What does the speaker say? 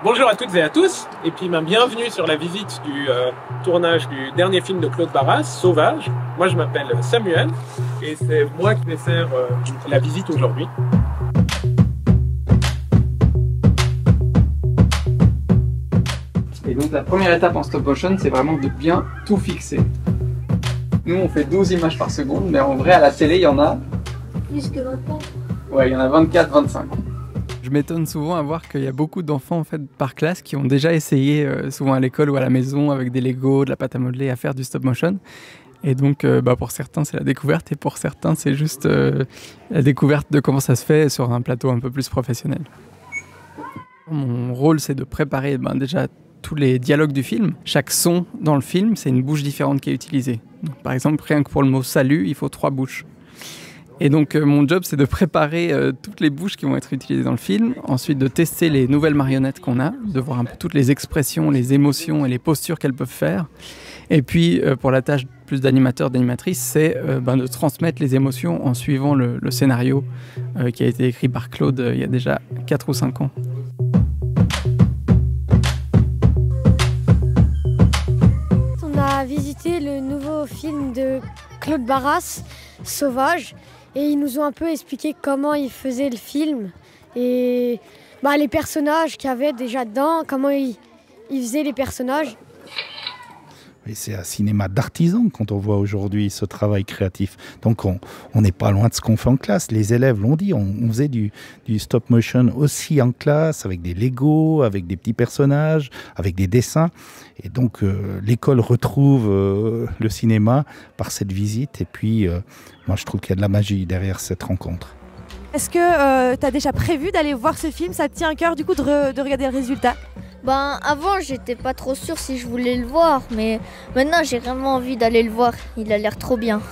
Bonjour à toutes et à tous, et puis bienvenue sur la visite du tournage du dernier film de Claude Barras, Sauvage. Moi je m'appelle Samuel, et c'est moi qui vais faire la visite aujourd'hui. Et donc la première étape en stop motion, c'est vraiment de bien tout fixer. Nous on fait 12 images par seconde, mais en vrai à la télé il y en a... Plus que 24. Ouais, il y en a 24, 25. Je m'étonne souvent à voir qu'il y a beaucoup d'enfants en fait, par classe qui ont déjà essayé, souvent à l'école ou à la maison, avec des Lego, de la pâte à modeler, à faire du stop motion. Et donc pour certains c'est la découverte et pour certains c'est juste la découverte de comment ça se fait sur un plateau un peu plus professionnel. Mon rôle c'est de préparer déjà tous les dialogues du film. Chaque son dans le film, c'est une bouche différente qui est utilisée. Donc, par exemple, rien que pour le mot salut, il faut 3 bouches. Et donc mon job c'est de préparer toutes les bouches qui vont être utilisées dans le film, ensuite de tester les nouvelles marionnettes qu'on a, de voir un peu toutes les expressions, les émotions et les postures qu'elles peuvent faire. Et puis pour la tâche plus d'animateur, d'animatrice, c'est de transmettre les émotions en suivant le scénario qui a été écrit par Claude il y a déjà 4 ou 5 ans. On a visité le nouveau film de Claude Barras, Sauvage, et ils nous ont un peu expliqué comment ils faisaient le film et les personnages qu'il y avait déjà dedans, comment ils faisaient les personnages. Et c'est un cinéma d'artisan quand on voit aujourd'hui ce travail créatif. Donc on n'est pas loin de ce qu'on fait en classe. Les élèves l'ont dit, on faisait du stop motion aussi en classe, avec des Lego, avec des petits personnages, avec des dessins. Et donc l'école retrouve le cinéma par cette visite. Et puis moi je trouve qu'il y a de la magie derrière cette rencontre. Est-ce que tu as déjà prévu d'aller voir ce film? Ça te tient à cœur du coup de regarder le résultat? Avant, j'étais pas trop sûre si je voulais le voir, mais maintenant j'ai vraiment envie d'aller le voir. Il a l'air trop bien.